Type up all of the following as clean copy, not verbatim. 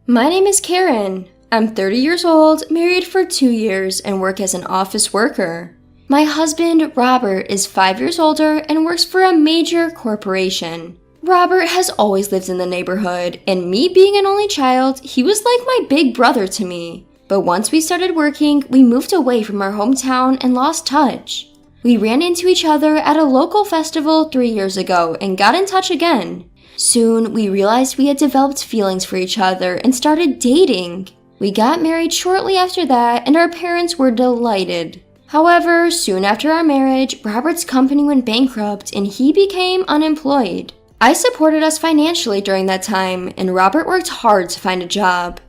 My name is Karen. I'm 30 years old, married for 2 years, and work as an office worker. My husband, Robert, is 5 years older and works for a major corporation. Robert has always lived in the neighborhood, and me being an only child, he was like my big brother to me. But once we started working, we moved away from our hometown and lost touch. We ran into each other at a local festival 3 years ago and got in touch again. Soon, we realized we had developed feelings for each other and started dating. We got married shortly after that, and our parents were delighted. However, soon after our marriage, Robert's company went bankrupt and he became unemployed. I supported us financially during that time, and Robert worked hard to find a job.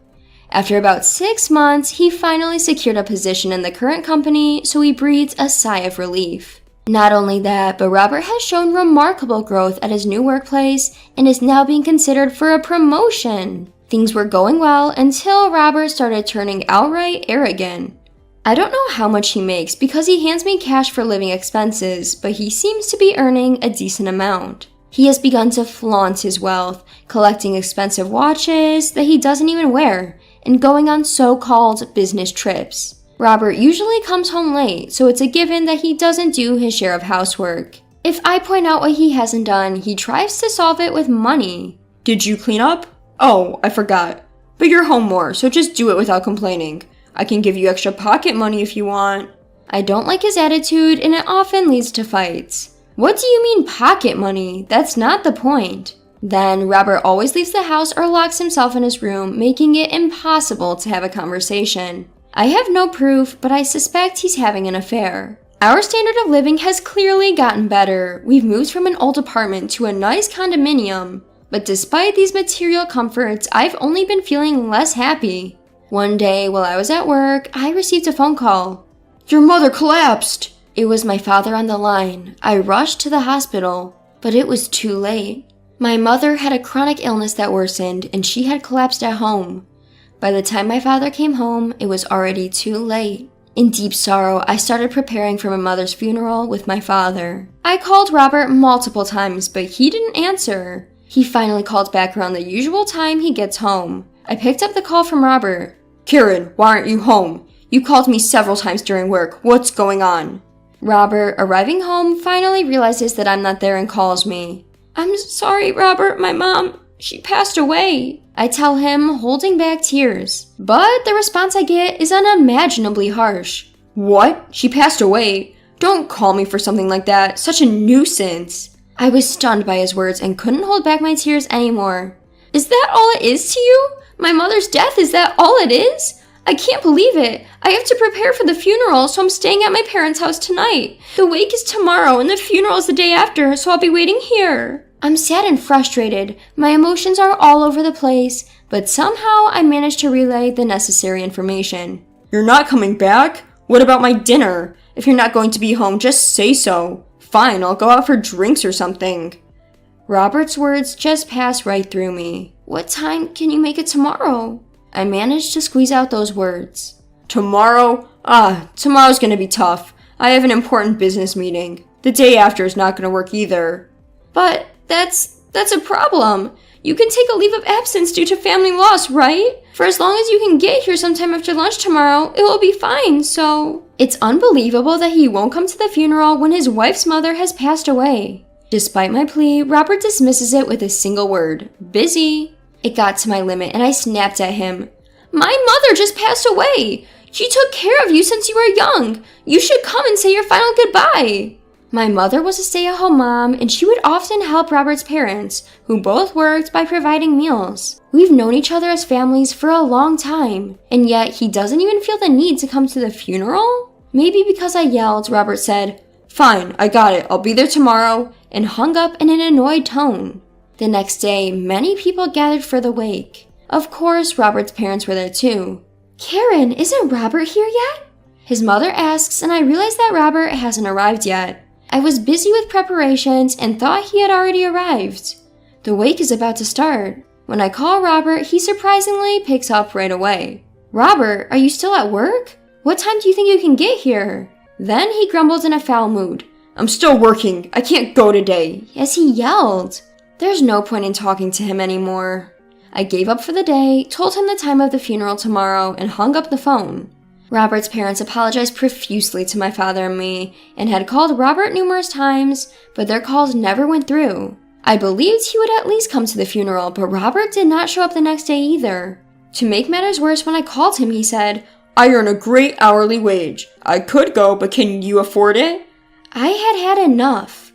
After about 6 months, he finally secured a position in the current company, so we breathed a sigh of relief. Not only that, but Robert has shown remarkable growth at his new workplace and is now being considered for a promotion. Things were going well until Robert started turning outright arrogant. I don't know how much he makes because he hands me cash for living expenses, but he seems to be earning a decent amount. He has begun to flaunt his wealth, collecting expensive watches that he doesn't even wear, and going on so-called business trips. Robert usually comes home late, so it's a given that he doesn't do his share of housework. If I point out what he hasn't done, he tries to solve it with money. Did you clean up? Oh, I forgot. But you're home more, so just do it without complaining. I can give you extra pocket money if you want. I don't like his attitude, and it often leads to fights. What do you mean pocket money? That's not the point. Then Robert always leaves the house or locks himself in his room, making it impossible to have a conversation. I have no proof, but I suspect he's having an affair. Our standard of living has clearly gotten better. We've moved from an old apartment to a nice condominium. But despite these material comforts, I've only been feeling less happy. One day, while I was at work, I received a phone call. Your mother collapsed! It was my father on the line. I rushed to the hospital, but it was too late. My mother had a chronic illness that worsened, and she had collapsed at home. By the time my father came home, it was already too late. In deep sorrow, I started preparing for my mother's funeral with my father. I called Robert multiple times, but he didn't answer. He finally called back around the usual time he gets home. I picked up the call from Robert. Karen, why aren't you home? You called me several times during work. What's going on? Robert, arriving home, finally realizes that I'm not there and calls me. I'm sorry, Robert, my mom, she passed away. I tell him, holding back tears. But the response I get is unimaginably harsh. What? She passed away? Don't call me for something like that. Such a nuisance. I was stunned by his words and couldn't hold back my tears anymore. Is that all it is to you? My mother's death, is that all it is? I can't believe it. I have to prepare for the funeral, so I'm staying at my parents' house tonight. The wake is tomorrow and the funeral is the day after, so I'll be waiting here. I'm sad and frustrated. My emotions are all over the place, but somehow I managed to relay the necessary information. You're not coming back? What about my dinner? If you're not going to be home, just say so. Fine, I'll go out for drinks or something. Robert's words just passed right through me. What time can you make it tomorrow? I managed to squeeze out those words. Tomorrow? Tomorrow's gonna be tough. I have an important business meeting. The day after is not gonna work either. But that's a problem. You can take a leave of absence due to family loss, right? For as long as you can get here sometime after lunch tomorrow, it will be fine, so... It's unbelievable that he won't come to the funeral when his wife's mother has passed away. Despite my plea, Robert dismisses it with a single word. Busy. It got to my limit and I snapped at him. My mother just passed away. She took care of you since you were young. You should come and say your final goodbye. My mother was a stay-at-home mom, and she would often help Robert's parents, who both worked, by providing meals. We've known each other as families for a long time, and yet he doesn't even feel the need to come to the funeral? Maybe because I yelled, Robert said, "Fine, I got it, I'll be there tomorrow," and hung up in an annoyed tone. The next day, many people gathered for the wake. Of course, Robert's parents were there too. Karen, isn't Robert here yet? His mother asks, and I realize that Robert hasn't arrived yet. I was busy with preparations and thought he had already arrived. The wake is about to start. When I call Robert, he surprisingly picks up right away. Robert, are you still at work? What time do you think you can get here? Then he grumbled in a foul mood. I'm still working. I can't go today. Yes, he yelled. There's no point in talking to him anymore. I gave up for the day, told him the time of the funeral tomorrow, and hung up the phone. Robert's parents apologized profusely to my father and me, and had called Robert numerous times, but their calls never went through. I believed he would at least come to the funeral, but Robert did not show up the next day either. To make matters worse, when I called him, he said, "I earn a great hourly wage. I could go, but can you afford it?" I had had enough.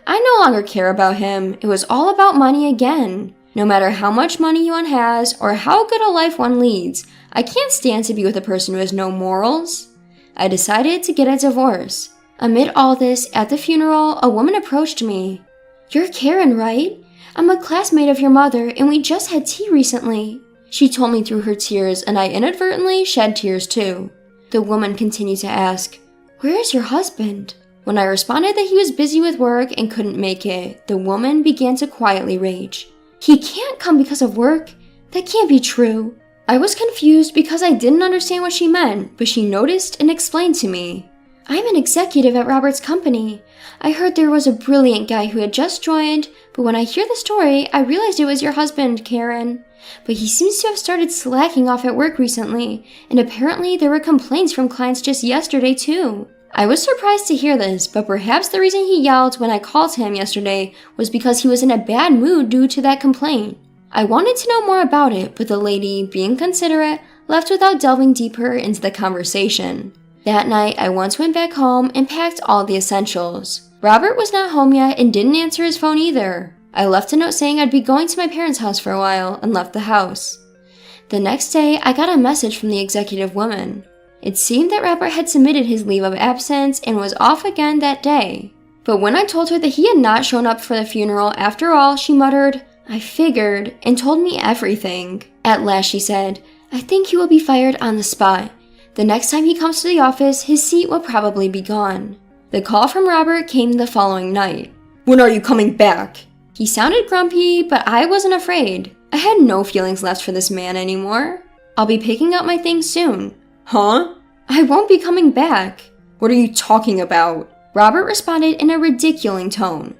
I no longer care about him. It was all about money again. No matter how much money one has, or how good a life one leads, I can't stand to be with a person who has no morals. I decided to get a divorce. Amid all this, at the funeral, a woman approached me. "You're Karen, right? I'm a classmate of your mother, and we just had tea recently." She told me through her tears, and I inadvertently shed tears too. The woman continued to ask, "Where is your husband?" When I responded that he was busy with work and couldn't make it, the woman began to quietly rage. "He can't come because of work. That can't be true." I was confused because I didn't understand what she meant, but she noticed and explained to me. "I'm an executive at Robert's company. I heard there was a brilliant guy who had just joined, but when I hear the story, I realized it was your husband, Karen. But he seems to have started slacking off at work recently, and apparently there were complaints from clients just yesterday too." I was surprised to hear this, but perhaps the reason he yelled when I called him yesterday was because he was in a bad mood due to that complaint. I wanted to know more about it, but the lady, being considerate, left without delving deeper into the conversation. That night, I once went back home and packed all the essentials. Robert was not home yet and didn't answer his phone either. I left a note saying I'd be going to my parents' house for a while and left the house. The next day, I got a message from the executive woman. It seemed that Robert had submitted his leave of absence and was off again that day. But when I told her that he had not shown up for the funeral after all, she muttered, "I figured," and told me everything. At last she said, "I think he will be fired on the spot. The next time he comes to the office, his seat will probably be gone." The call from Robert came the following night. "When are you coming back?" He sounded grumpy, but I wasn't afraid. I had no feelings left for this man anymore. "I'll be picking up my things soon." "Huh?" "I won't be coming back." "What are you talking about?" Robert responded in a ridiculing tone.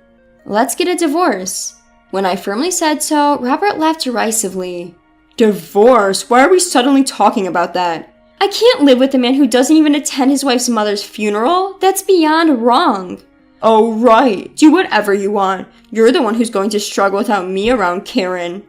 "Let's get a divorce." When I firmly said so, Robert laughed derisively. "Divorce? Why are we suddenly talking about that?" "I can't live with a man who doesn't even attend his wife's mother's funeral. That's beyond wrong." "Oh, right. Do whatever you want. You're the one who's going to struggle without me around, Karen."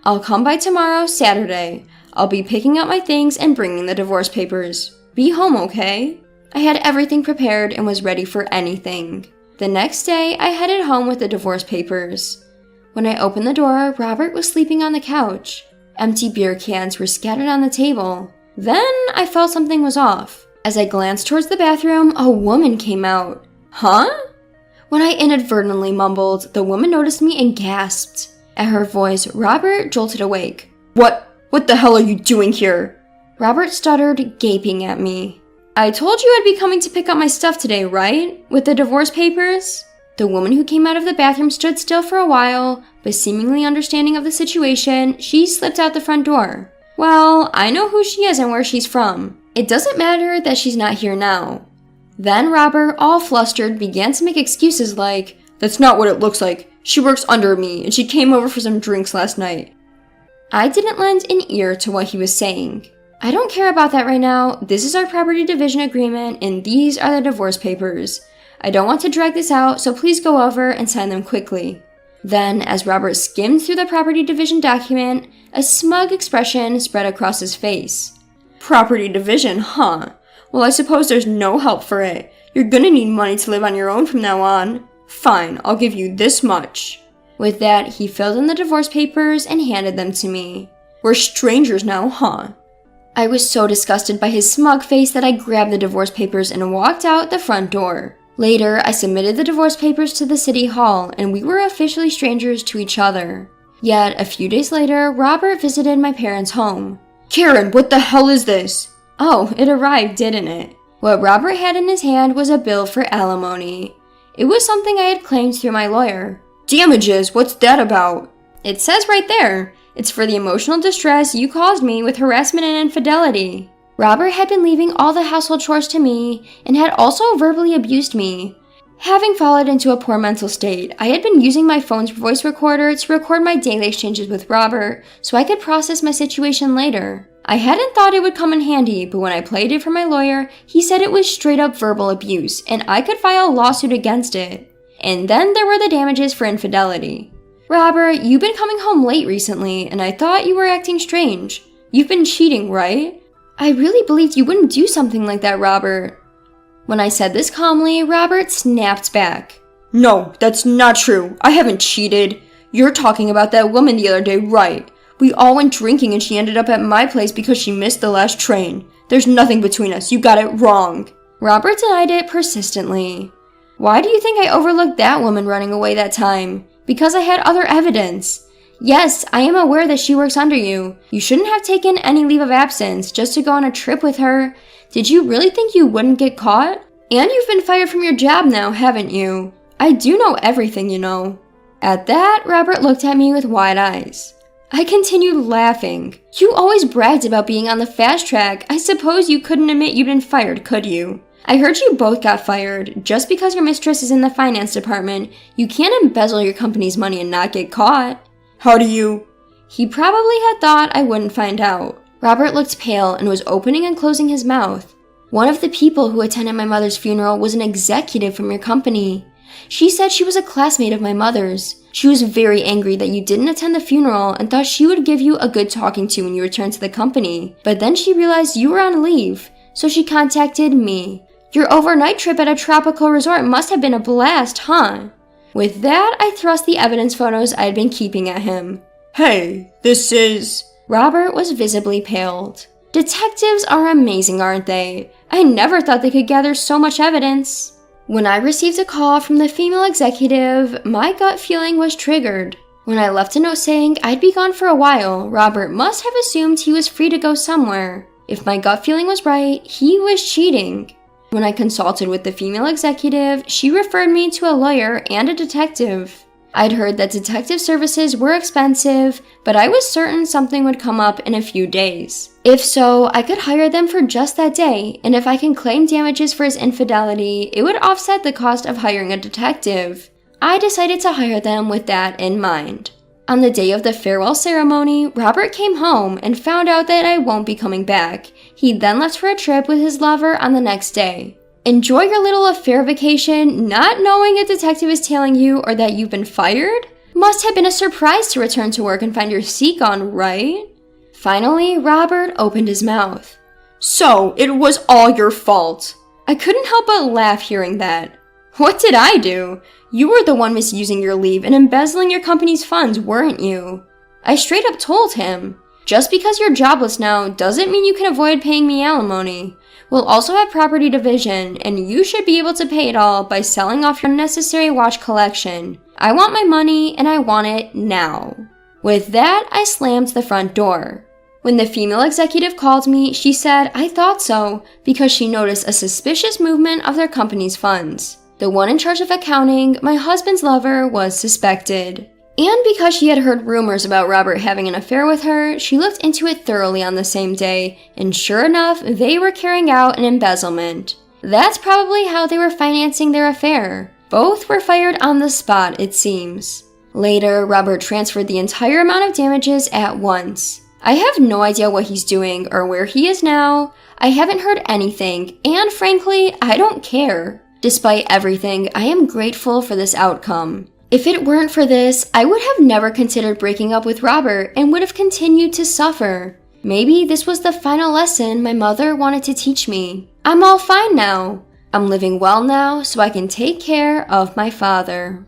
"I'll come by tomorrow, Saturday. I'll be picking up my things and bringing the divorce papers. Be home, okay?" I had everything prepared and was ready for anything. The next day, I headed home with the divorce papers. When I opened the door, Robert was sleeping on the couch. Empty beer cans were scattered on the table. Then I felt something was off. As I glanced towards the bathroom, a woman came out. "Huh?" When I inadvertently mumbled, the woman noticed me and gasped. At her voice, Robert jolted awake. What the hell are you doing here?" Robert stuttered, gaping at me. "I told you I'd be coming to pick up my stuff today, right? With the divorce papers?" The woman who came out of the bathroom stood still for a while, but seemingly understanding of the situation, she slipped out the front door. Well, I know who she is and where she's from. It doesn't matter that she's not here now. Then Robert, all flustered, began to make excuses like, "That's not what it looks like. She works under me, and she came over for some drinks last night." I didn't lend an ear to what he was saying. "I don't care about that right now. This is our property division agreement, and these are the divorce papers. I don't want to drag this out, so please go over and sign them quickly." Then, as Robert skimmed through the property division document, a smug expression spread across his face. "Property division, huh? Well, I suppose there's no help for it. You're gonna need money to live on your own from now on. Fine, I'll give you this much." With that, he filled in the divorce papers and handed them to me. "We're strangers now, huh?" I was so disgusted by his smug face that I grabbed the divorce papers and walked out the front door. Later, I submitted the divorce papers to the city hall, and we were officially strangers to each other. Yet, a few days later, Robert visited my parents' home. "Karen, what the hell is this?" Oh, it arrived, didn't it? What Robert had in his hand was a bill for alimony. It was something I had claimed through my lawyer. "Damages? What's that about?" It says right there. It's for the emotional distress you caused me with harassment and infidelity. Robert had been leaving all the household chores to me and had also verbally abused me. Having fallen into a poor mental state, I had been using my phone's voice recorder to record my daily exchanges with Robert so I could process my situation later. I hadn't thought it would come in handy, but when I played it for my lawyer, he said it was straight up verbal abuse and I could file a lawsuit against it. And then there were the damages for infidelity. Robert, you've been coming home late recently and I thought you were acting strange. You've been cheating, right? I really believed you wouldn't do something like that, Robert. When I said this calmly, Robert snapped back. No, that's not true. I haven't cheated. You're talking about that woman the other day, right? We all went drinking and she ended up at my place because she missed the last train. There's nothing between us. You got it wrong. Robert denied it persistently. Why do you think I overlooked that woman running away that time? Because I had other evidence. Yes, I am aware that she works under you. You shouldn't have taken any leave of absence just to go on a trip with her. Did you really think you wouldn't get caught? And you've been fired from your job now, haven't you? I do know everything, you know. At that, Robert looked at me with wide eyes. I continued laughing. You always bragged about being on the fast track. I suppose you couldn't admit you'd been fired, could you? I heard you both got fired. Just because your mistress is in the finance department, you can't embezzle your company's money and not get caught. How do you? He probably had thought I wouldn't find out. Robert looked pale and was opening and closing his mouth. One of the people who attended my mother's funeral was an executive from your company. She said she was a classmate of my mother's. She was very angry that you didn't attend the funeral and thought she would give you a good talking to when you returned to the company. But then she realized you were on leave, so she contacted me. Your overnight trip at a tropical resort must have been a blast, huh? With that, I thrust the evidence photos I had been keeping at him. Hey, this is... Robert was visibly paled. Detectives are amazing, aren't they? I never thought they could gather so much evidence. When I received a call from the female executive, my gut feeling was triggered. When I left a note saying I'd be gone for a while, Robert must have assumed he was free to go somewhere. If my gut feeling was right, he was cheating. When I consulted with the female executive, she referred me to a lawyer and a detective. I'd heard that detective services were expensive, but I was certain something would come up in a few days. If so, I could hire them for just that day, and if I can claim damages for his infidelity, it would offset the cost of hiring a detective. I decided to hire them with that in mind. On the day of the farewell ceremony, Robert came home and found out that I won't be coming back. He then left for a trip with his lover on the next day. Enjoy your little affair vacation, not knowing a detective is tailing you or that you've been fired? Must have been a surprise to return to work and find your seat gone, right? Finally, Robert opened his mouth. So, it was all your fault. I couldn't help but laugh hearing that. What did I do? You were the one misusing your leave and embezzling your company's funds, weren't you? I straight up told him. Just because you're jobless now doesn't mean you can avoid paying me alimony. We'll also have property division, and you should be able to pay it all by selling off your unnecessary watch collection. I want my money, and I want it now. With that, I slammed the front door. When the female executive called me, she said I thought so because she noticed a suspicious movement of their company's funds. The one in charge of accounting, my husband's lover, was suspected. And because she had heard rumors about Robert having an affair with her, she looked into it thoroughly on the same day, and sure enough, they were carrying out an embezzlement. That's probably how they were financing their affair. Both were fired on the spot, it seems. Later, Robert transferred the entire amount of damages at once. I have no idea what he's doing or where he is now. I haven't heard anything, and frankly, I don't care. Despite everything, I am grateful for this outcome. If it weren't for this, I would have never considered breaking up with Robert and would have continued to suffer. Maybe this was the final lesson my mother wanted to teach me. I'm all fine now. I'm living well now so I can take care of my father.